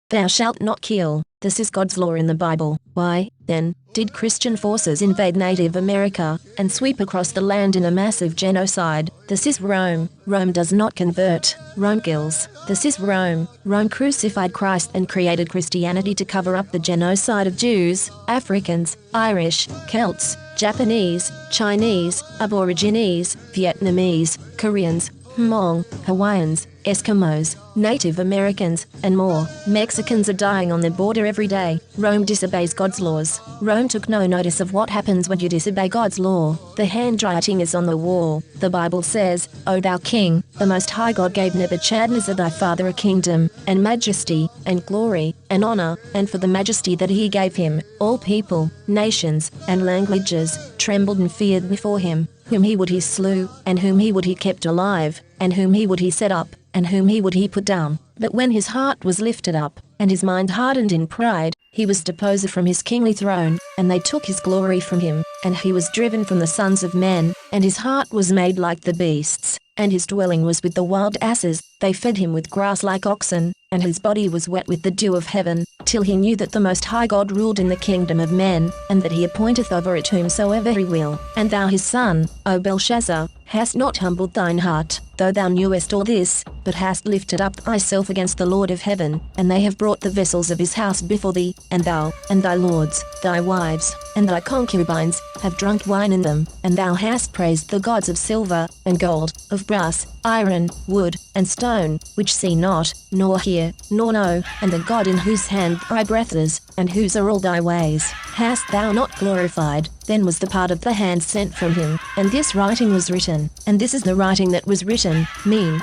Thou shalt not kill. This is God's law in the Bible. Why, then, did Christian forces invade Native America and sweep across the land in a massive genocide? This is Rome. Rome does not convert. Rome kills. This is Rome. Rome crucified Christ and created Christianity to cover up the genocide of Jews, Africans, Irish, Celts, Japanese, Chinese, Aborigines, Vietnamese, Koreans, Hmong, Hawaiians, Eskimos, Native Americans, and more. Mexicans are dying on the border every day. Rome disobeys God's laws. Rome took no notice of what happens when you disobey God's law. The handwriting is on the wall. The Bible says, O thou king, the Most High God gave Nebuchadnezzar thy father a kingdom, and majesty, and glory, and honor, and for the majesty that he gave him, all people, nations, and languages, trembled and feared before him. Whom he would he slew, and whom he would he kept alive, and whom he would he set up, and whom he would he put down. But when his heart was lifted up, and his mind hardened in pride, he was deposed from his kingly throne, and they took his glory from him, and he was driven from the sons of men, and his heart was made like the beasts, and his dwelling was with the wild asses. They fed him with grass like oxen, and his body was wet with the dew of heaven, till he knew that the Most High God ruled in the kingdom of men, and that he appointeth over it whomsoever he will. And thou his son, O Belshazzar, hast not humbled thine heart, though thou knewest all this, but hast lifted up thyself against the Lord of heaven, and they have brought the vessels of his house before thee, and thou, and thy lords, thy wives, and thy concubines, have drunk wine in them, and thou hast praised the gods of silver, and gold, of brass, iron, wood, and stone, which see not, nor hear, nor know, and the God in whose hand thy breath is, and whose are all thy ways, hast thou not glorified. Then was the part of the hand sent from him, and this writing was written, and this is the writing that was written, Mene,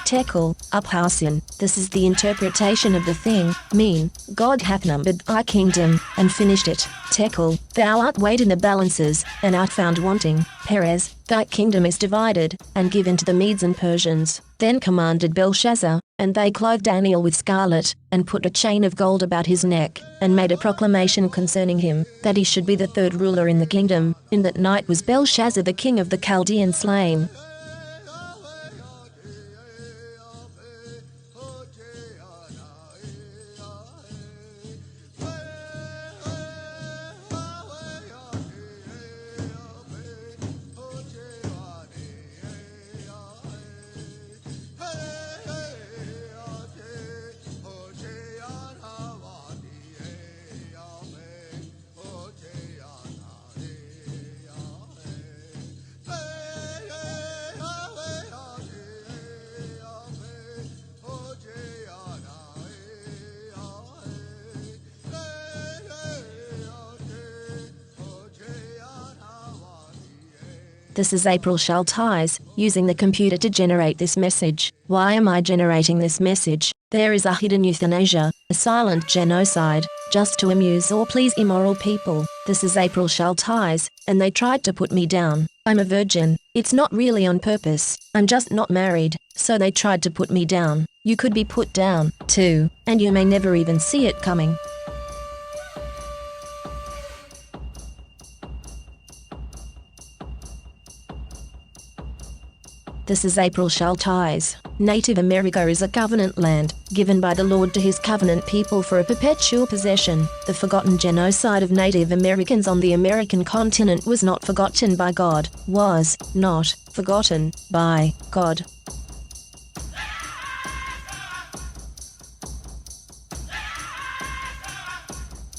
Tekel, Upharsin. This is the interpretation of the thing, Mene, God hath numbered thy kingdom, and finished it. Tekel, thou art weighed in the balances, and art found wanting. Perez, thy kingdom is divided, and given to the Medes and Persians. Then commanded Belshazzar, and they clothed Daniel with scarlet, and put a chain of gold about his neck, and made a proclamation concerning him, that he should be the third ruler in the kingdom. In that night was Belshazzar the king of the Chaldeans slain. This is April Schulthies, using the computer to generate this message. Why am I generating this message? There is a hidden euthanasia, a silent genocide, just to amuse or please immoral people. This is April Schulthies, and they tried to put me down. I'm a virgin. It's not really on purpose. I'm just not married, so they tried to put me down. You could be put down, too, and you may never even see it coming. This is April Schulthies. Native America is a covenant land, given by the Lord to his covenant people for a perpetual possession. The forgotten genocide of Native Americans on the American continent was not forgotten by God, was not forgotten by God.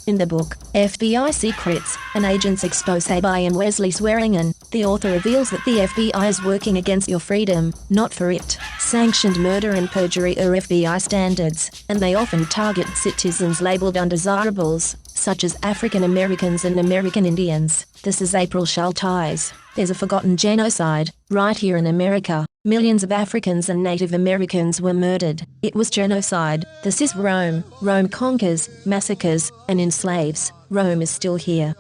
In the book, FBI Secrets, an agent's expose by M. Wesley Swearingen, the author reveals that the FBI is working against your freedom, not for it. Sanctioned murder and perjury are FBI standards, and they often target citizens labeled undesirables, such as African Americans and American Indians. This is April Schulthies. There's a forgotten genocide, right here in America. Millions of Africans and Native Americans were murdered. It was genocide. This is Rome. Rome conquers, massacres, and enslaves. Rome is still here.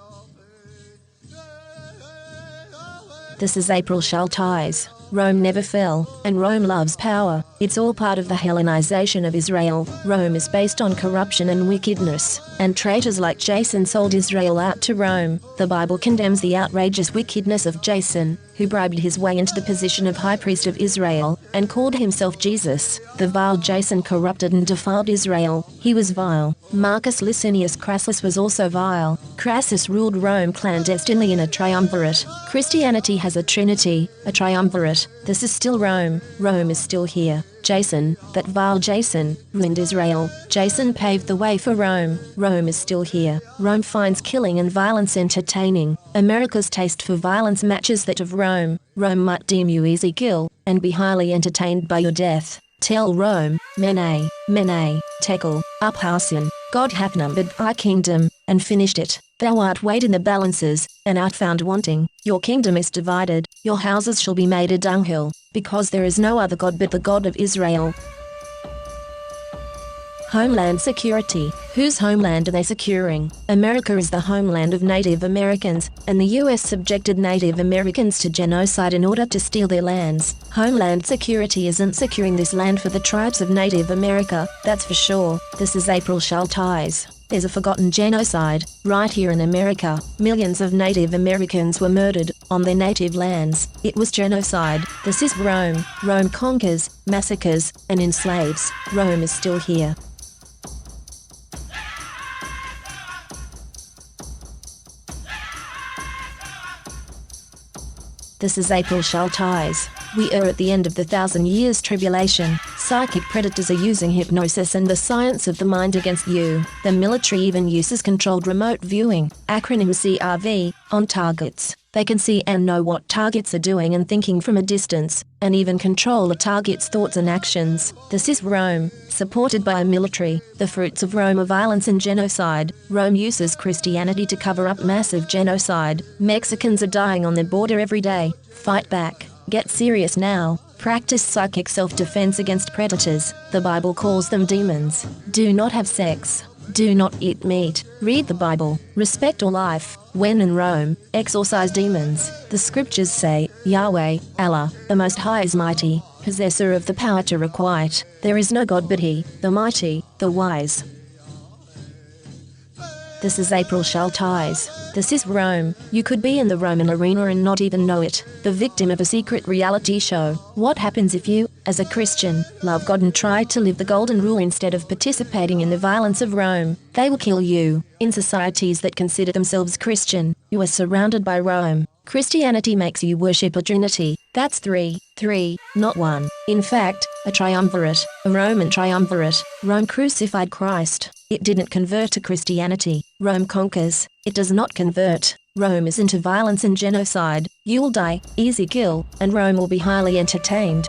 This is April Schulthies. Rome never fell, and Rome loves power. It's all part of the Hellenization of Israel. Rome is based on corruption and wickedness, and traitors like Jason sold Israel out to Rome. The Bible condemns the outrageous wickedness of Jason, who bribed his way into the position of high priest of Israel, and called himself Jesus. The vile Jason corrupted and defiled Israel. He was vile. Marcus Licinius Crassus was also vile. Crassus ruled Rome clandestinely in a triumvirate. Christianity has a trinity, a triumvirate. This is still Rome. Rome is still here. Jason, that vile Jason, ruined Israel. Jason paved the way for Rome. Rome is still here. Rome finds killing and violence entertaining. America's taste for violence matches that of Rome. Rome might deem you easy kill, and be highly entertained by your death. Tell Rome, Mene, Tekel, Upharsin, God hath numbered thy kingdom, and finished it. Thou art weighed in the balances, and art found wanting. Your kingdom is divided, your houses shall be made a dunghill, because there is no other God but the God of Israel. Homeland security. Whose homeland are they securing? America is the homeland of Native Americans, and the US subjected Native Americans to genocide in order to steal their lands. Homeland security isn't securing this land for the tribes of Native America, that's for sure. This is April Schulthies. There's a forgotten genocide, right here in America. Millions of Native Americans were murdered, on their native lands. It was genocide. This is Rome. Rome conquers, massacres, and enslaves. Rome is still here. This is April Schulthies. We are at the end of the 1,000 years tribulation. Psychic predators are using hypnosis and the science of the mind against you. The military even uses controlled remote viewing, acronym CRV, on targets. They can see and know what targets are doing and thinking from a distance, and even control a target's thoughts and actions. This is Rome, supported by a military. The fruits of Rome are violence and genocide. Rome uses Christianity to cover up massive genocide. Mexicans are dying on their border every day. Fight back. Get serious now. Practice psychic self-defense against predators. The Bible calls them demons. Do not have sex. Do not eat meat. Read the Bible. Respect all life. When in Rome, exorcise demons. The scriptures say, Yahweh, Allah, the Most High is mighty, possessor of the power to requite. There is no God but He, the mighty, the wise. This is April Schulthies. This is Rome. You could be in the Roman arena and not even know it. The victim of a secret reality show. What happens if you, as a Christian, love God and try to live the golden rule instead of participating in the violence of Rome? They will kill you. In societies that consider themselves Christian, you are surrounded by Rome. Christianity makes you worship a trinity. That's three, not one. In fact, a triumvirate, a Roman triumvirate. Rome crucified Christ. It didn't convert to Christianity. Rome conquers. It does not convert. Rome is into violence and genocide. You'll die, easy kill, and Rome will be highly entertained.